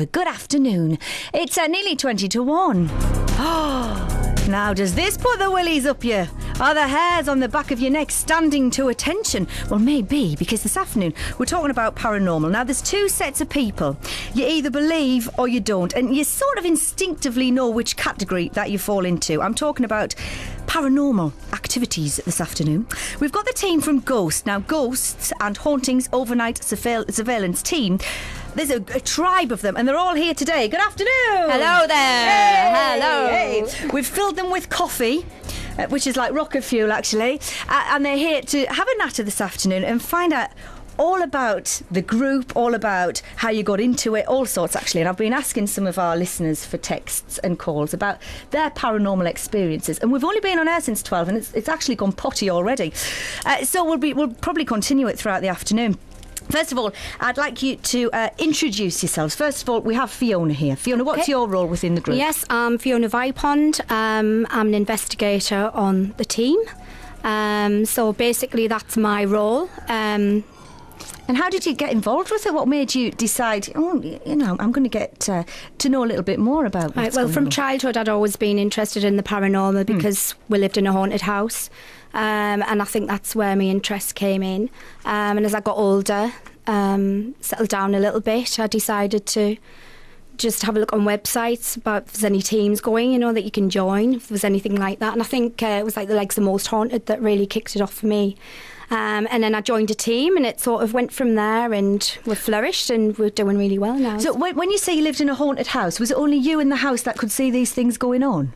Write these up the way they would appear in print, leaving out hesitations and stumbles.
Good afternoon. It's nearly 20 to 1. Now, does this put the willies up you? Are the hairs on the back of your neck standing to attention? Well, maybe, because this afternoon we're talking about paranormal. Now, there's two sets of people. You either believe or you don't, and you sort of instinctively know which category that you fall into. I'm talking about paranormal activities this afternoon. We've got the team from Ghost. Now, Ghosts and Hauntings Overnight Surveillance Team. There's a tribe of them, and they're all here today. Good afternoon. Hello there. Hey, Hello. Hey. We've filled them with coffee, which is like rocket fuel, actually. And they're here to have a natter this afternoon and find out all about the group, all about how you got into it, all sorts, actually. And I've been asking some of our listeners for texts and calls about their paranormal experiences. And we've only been on air since 12, and it's actually gone potty already. So we'll probably continue it throughout the afternoon. First of all, I'd like you to introduce yourselves. First of all, we have Fiona here. Fiona, what's your role within the group? Yes, I'm Fiona Vipond. I'm an investigator on the team. So basically that's my role. And how did you get involved with it? What made you decide, I'm going to get to know a little bit more about what's going from on? childhood I'd always been interested in the paranormal because we lived in a haunted house. And I think that's where my interest came in. And as I got older, settled down a little bit, I decided to just have a look on websites about if there's any teams going, that you can join, if there's anything like that. And I think it was like the Most Haunted that really kicked it off for me. And then I joined a team, and it sort of went from there, and we've flourished, and we're doing really well now. So when you say you lived in a haunted house, was it only you in the house that could see these things going on?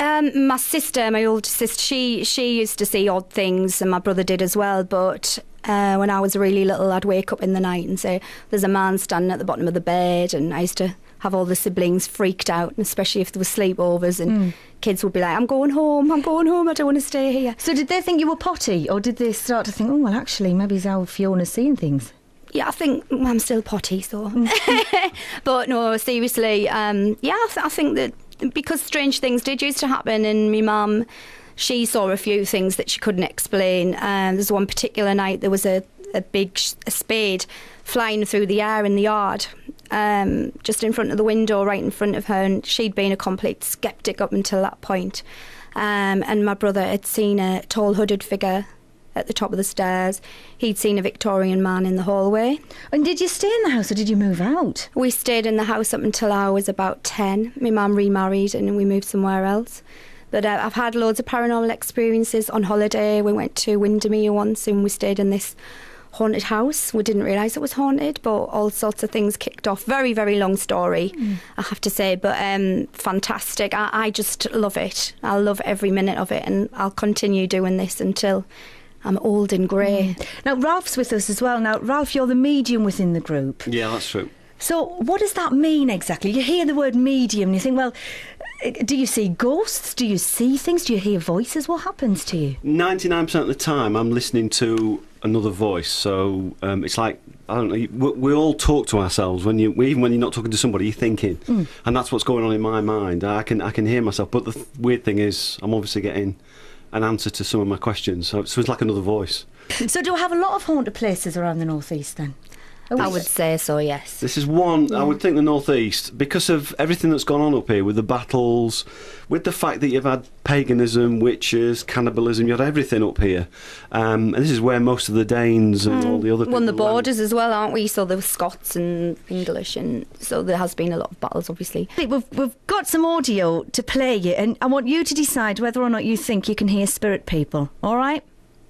My sister, my older sister, she used to see odd things, and my brother did as well. But when I was really little, I'd wake up in the night and say, there's a man standing at the bottom of the bed, and I used to have all the siblings freaked out, and especially if there were sleepovers, and kids would be like, I'm going home, I don't want to stay here. So did they think you were potty, or did they start to think, well, actually, maybe it's how Fiona's seeing things? Yeah, I think I'm still potty, so. But no, seriously, I think that because strange things did used to happen, and my mum, she saw a few things that she couldn't explain. There's one particular night, there was a big spade flying through the air in the yard, just in front of the window, right in front of her, and she'd been a complete sceptic up until that point. And my brother had seen a tall hooded figure at the top of the stairs. He'd seen a Victorian man in the hallway. And did you stay in the house, or did you move out? We stayed in the house up until I was about 10. My mum remarried and we moved somewhere else. But I've had loads of paranormal experiences on holiday. We went to Windermere once, and we stayed in this haunted house. We didn't realise it was haunted, but all sorts of things kicked off. Very, very long story, I have to say, but fantastic. I just love it. I love every minute of it, and I'll continue doing this until I'm old and grey. Now, Ralph's with us as well. Now, Ralph, you're the medium within the group. Yeah, that's true. So what does that mean exactly? You hear the word medium and you think, well, do you see ghosts? Do you see things? Do you hear voices? What happens to you? 99% of the time I'm listening to another voice. So it's like, I don't know, we all talk to ourselves. Even when you're not talking to somebody, you're thinking. And that's what's going on in my mind. I can hear myself. But the weird thing is, I'm obviously getting an answer to some of my questions. So it's like another voice. So do we have a lot of haunted places around the North East then? I would say so, yes. This is one, I would think the North East, because of everything that's gone on up here with the battles, with the fact that you've had paganism, witches, cannibalism, you had everything up here. And this is where most of the Danes and all the other people Won the went. borders as well, aren't we? So there were Scots and English, and so there has been a lot of battles, obviously. We've got some audio to play you, and I want you to decide whether or not you think you can hear spirit people, all right?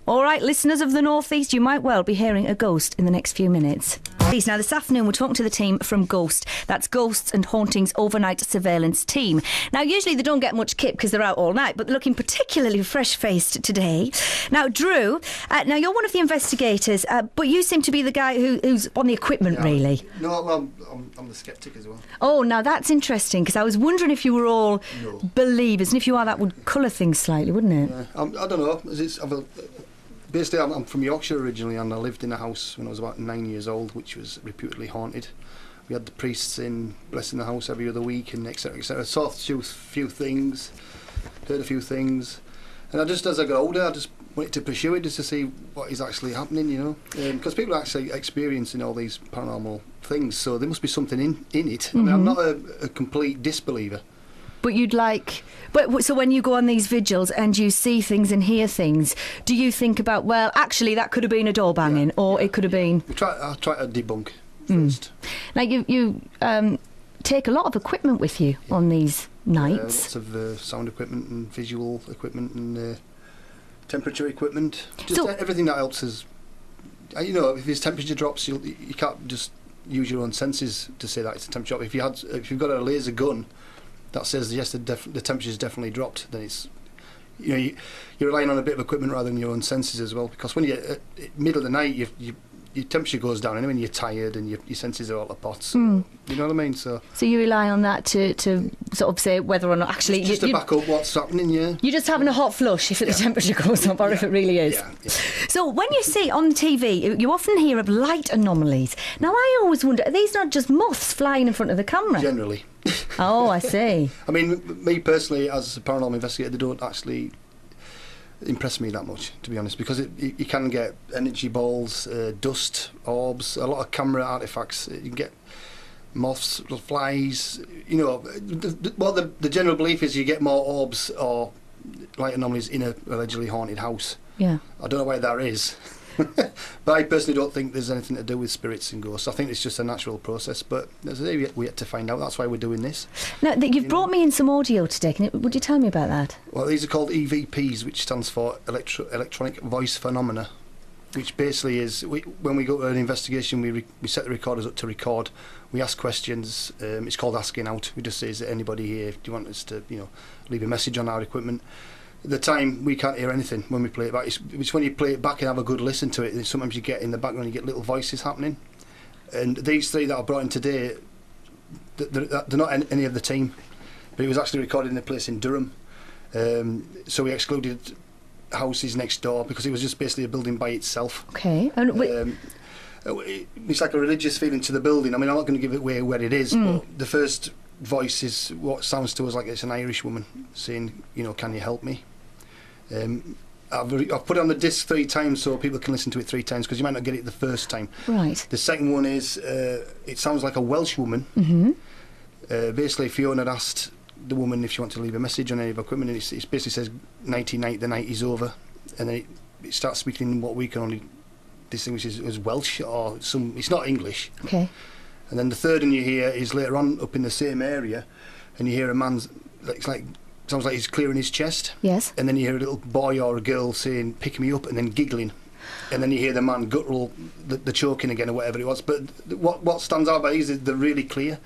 All right, listeners of the North East, you might well be hearing a ghost in the next few minutes. Now, this afternoon, we're talking to the team from Ghost. That's Ghosts and Hauntings Overnight Surveillance Team. Now, usually they don't get much kip because they're out all night, but they're looking particularly fresh-faced today. Now, Drew, now you're one of the investigators, but you seem to be the guy who's on the equipment, really. No, well, I'm the sceptic as well. Oh, now that's interesting, because I was wondering if you were all believers, and if you are, that would colour things slightly, wouldn't it? I don't know. Basically, I'm from Yorkshire originally, and I lived in a house when I was about 9 years old, which was reputedly haunted. We had the priests in blessing the house every other week, and etc. etc. Saw a few things, heard a few things, and as I got older, I just wanted to pursue it just to see what is actually happening, because people are actually experiencing all these paranormal things, so there must be something in it. I mean, I'm not a complete disbeliever. But you'd like... But so when you go on these vigils and you see things and hear things, do you think about, well, actually, that could have been a door banging, or it could have been... I'll try to debunk first. Now, you take a lot of equipment with you on these nights. Lots of sound equipment and visual equipment and temperature equipment. Just everything that helps us. You know, if his temperature drops, you can't just use your own senses to say that it's a temperature drop. If you've got a laser gun that says yes, the temperature's definitely dropped, then it's, you know, you're relying on a bit of equipment rather than your own senses as well. Because when you're middle of the night, your temperature goes down anyway, and you're tired, and your senses are all at pots. You know what I mean? So you rely on that to sort of say whether or not actually... Just to back up what's happening, yeah. You're just having a hot flush if the temperature goes up, or if it really is. Yeah. So when you see on TV, you often hear of light anomalies. Now, I always wonder, are these not just moths flying in front of the camera? Generally. Oh, I see. I mean, me personally, as a paranormal investigator, they don't actually impress me that much, to be honest, because you can get energy balls, dust, orbs, a lot of camera artifacts. You can get moths, flies. You know, the general belief is you get more orbs or light anomalies in a allegedly haunted house. Yeah. I don't know why that is. But I personally don't think there's anything to do with spirits and ghosts. I think it's just a natural process, but as I say, we yet to find out. That's why we're doing this. Now, you've brought me in some audio today. Would you tell me about that? Well, these are called EVPs, which stands for Electronic Voice Phenomena, which basically is, when we go to an investigation, we set the recorders up to record. We ask questions. It's called asking out. We just say, is there anybody here? Do you want us to, leave a message on our equipment? At the time, we can't hear anything when we play it back. It's when you play it back and have a good listen to it, sometimes you get in the background, you get little voices happening. And these three that I brought in today, they're not any of the team, but it was actually recorded in a place in Durham. So we excluded houses next door because it was just basically a building by itself. Okay. It's like a religious feeling to the building. I mean, I'm not going to give it away where it is, but the first voice is what sounds to us like it's an Irish woman saying, can you help me? I've put it on the disc 3 times so people can listen to it 3 times because you might not get it the first time. Right. The second one is, it sounds like a Welsh woman. Basically, Fiona had asked the woman if she wanted to leave a message on any of her equipment, and it basically says, nighty night, the night is over. And then it starts speaking in what we can only distinguish as Welsh, or it's not English. Okay. And then the third one you hear is later on up in the same area, and you hear a man's, sounds like he's clearing his chest. Yes. And then you hear a little boy or a girl saying, pick me up, and then giggling. And then you hear the man guttural, the choking again or whatever it was. But what stands out about these is they're really clear.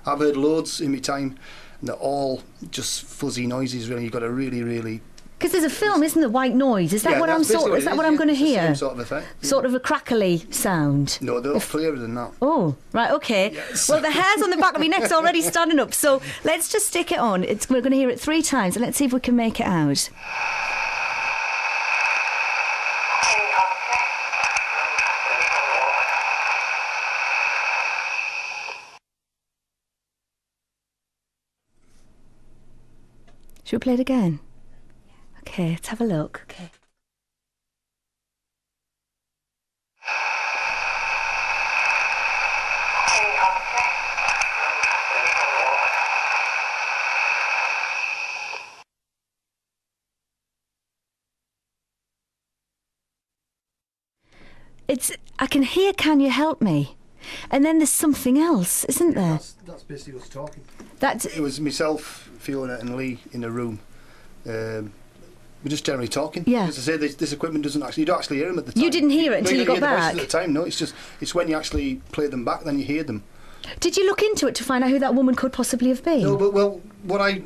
I've heard loads in my time, and they're all just fuzzy noises, really. You've got to really, really... Because there's a film, isn't there, White Noise? Is that what I'm going to hear? Same sort of effect. Yeah. Sort of a crackly sound. No, they're all clearer than that. Oh, right, okay. Yes. Well, the hairs on the back of my neck's already standing up, so let's just stick it on. We're going to hear it 3 times, and let's see if we can make it out. Should we play it again? Okay, let's have a look. Okay. I can hear Can You Help Me? And then there's something else, isn't there? That's basically us talking. It was myself, Fiona and Lee in a room. We're just generally talking. Yeah. As I say, this equipment doesn't actually... You don't actually hear them at the time. You didn't hear it until you got back? You don't hear the voices at the time, no. It's when you actually play them back, then you hear them. Did you look into it to find out who that woman could possibly have been? No, but, what I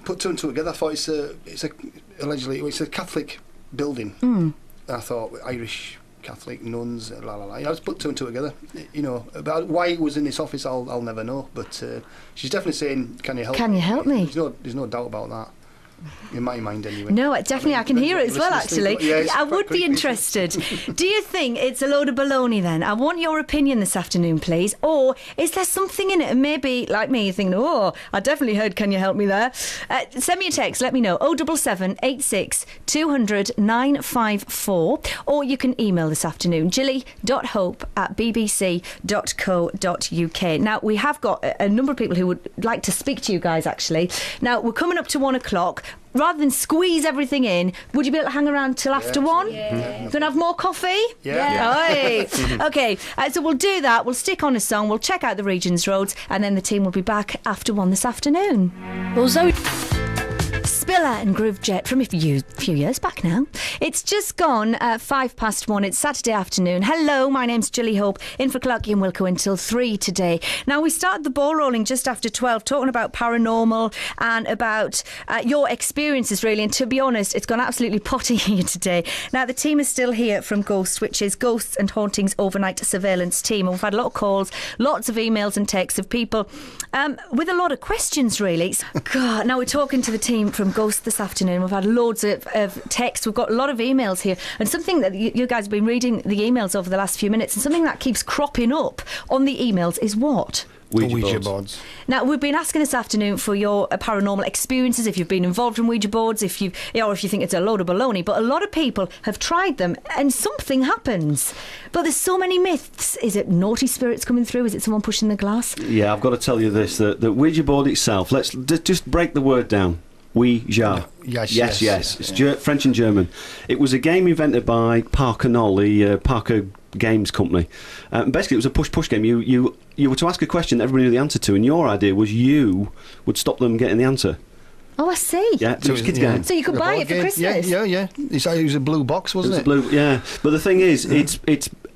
put 2 and 2 together, I thought allegedly, it's a Catholic building. And I thought, Irish Catholic nuns, la la la. I just put 2 and 2 together. About why it was in this office, I'll never know. But she's definitely saying, "Can you help me?" Can you help me? There's no doubt about that. in my mind anyway. No, definitely, I can hear it as well, actually. Yeah, it's I would pretty be interested. Do you think it's a load of baloney then? I want your opinion this afternoon, please. Or is there something in it? And maybe, like me, you're thinking, oh, I definitely heard, can you help me there? Send me a text, let me know. 077 86 200 954. Or you can email this afternoon, gilly.hope@bbc.co.uk. Now, we have got a number of people who would like to speak to you guys, actually. Now, we're coming up to 1 o'clock. Rather than squeeze everything in, would you be able to hang around till after 1? Yeah. Gonna have more coffee? Yeah. Oi. Okay, so we'll do that. We'll stick on a song. We'll check out the region's roads, and then the team will be back after 1 this afternoon. Well, Zoe... Spiller and Groovejet from a few years back now. It's just gone 1:05. It's Saturday afternoon. Hello, my name's Gilly Hope, in for Clarky and Wilco until 3 today. Now, we started the ball rolling just after 12, talking about paranormal and about your experiences, really. And to be honest, it's gone absolutely potty here today. Now, the team is still here from Ghost, which is Ghosts and Hauntings Overnight Surveillance Team. And we've had a lot of calls, lots of emails and texts of people with a lot of questions, really. God, now we're talking to the team from Ghost this afternoon. We've had loads of texts. We've got a lot of emails here. And something that you guys have been reading the emails over the last few minutes, and something that keeps cropping up on the emails is what? Ouija boards. Now, we've been asking this afternoon for your paranormal experiences, if you've been involved in Ouija boards, or if you think it's a load of baloney. But a lot of people have tried them and something happens. But there's so many myths. Is it naughty spirits coming through? Is it someone pushing the glass? Yeah, I've got to tell you this, that the Ouija board itself, let's just break the word down. Ouija. Yes. It's French and German. It was a game invented by Parker Knoll, the Parker Games company. Basically, it was a push-push game. You were to ask a question that everybody knew the answer to, and your idea was you would stop them getting the answer. Oh, I see. Yeah, so it was a kids' game. So you could buy it for Christmas? Yeah. It was a blue box, wasn't it? Blue, yeah. But the thing is, it's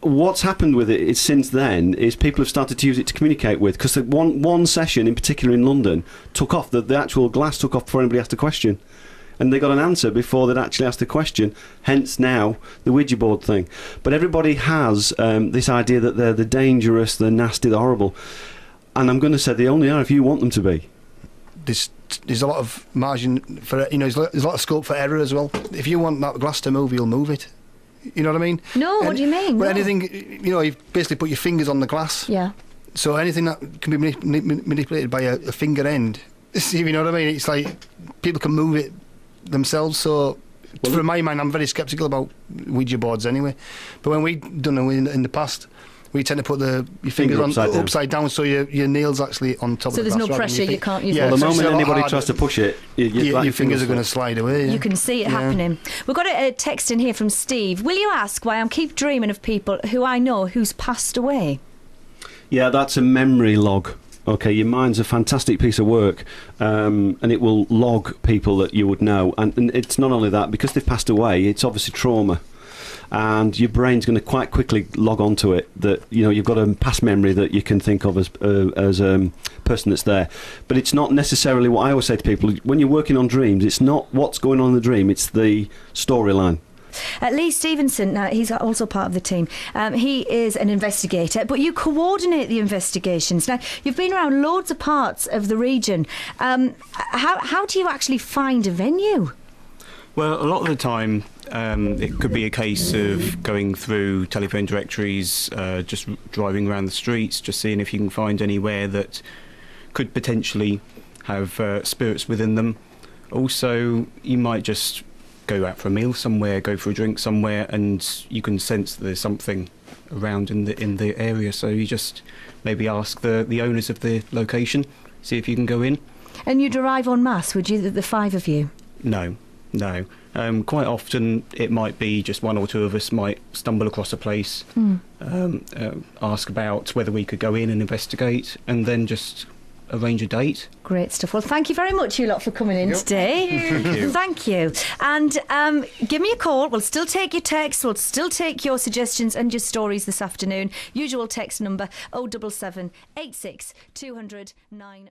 what's happened with it since then is people have started to use it to communicate with, because one session in particular in London took off, the actual glass took off before anybody asked a question. And they got an answer before they'd actually asked the question, hence now the Ouija board thing. But everybody has this idea that they're the dangerous, the nasty, the horrible. And I'm going to say they only are if you want them to be. There's a lot of margin for, there's a lot of scope for error as well. If you want that glass to move, you'll move it. You know what I mean? No, what do you mean? Well, No. anything, you basically put your fingers on the glass. Yeah. So anything that can be manipulated by a finger end, you know what I mean? It's like people can move it themselves. So, from my mind, I'm very sceptical about Ouija boards anyway. But when we've done them in the past, we tend to put your fingers upside down, so your nails actually on top of the glass. So there's no pressure, you can't use it. Well, the moment it's anybody tries to push it, your fingers are going to slide away. You can see it happening. We've got a text in here from Steve. Will you ask why I keep dreaming of people who I know who's passed away? Yeah, that's a memory log. Okay, your mind's a fantastic piece of work, and it will log people that you would know. And it's not only that, because they've passed away, it's obviously trauma. And your brain's going to quite quickly log onto it that, you've got a past memory that you can think of as a person that's there. But it's not necessarily what I always say to people. When you're working on dreams, it's not what's going on in the dream, it's the storyline. Lee Stevenson, he's also part of the team. He is an investigator, but you coordinate the investigations. Now, you've been around loads of parts of the region. How do you actually find a venue? Well, a lot of the time, it could be a case of going through telephone directories, just driving around the streets, just seeing if you can find anywhere that could potentially have spirits within them. Also, you might just go out for a meal somewhere, go for a drink somewhere, and you can sense there's something around in the area. So you just maybe ask the owners of the location, see if you can go in. And you'd arrive en masse, would you, the five of you? No. Quite often it might be just one or two of us might stumble across a place, ask about whether we could go in and investigate, and then just arrange a date. Great stuff. Well, thank you very much, you lot, for coming in today. Thank you. Thank you. And give me a call. We'll still take your texts. We'll still take your suggestions and your stories this afternoon. Usual text number 077 86 200 9.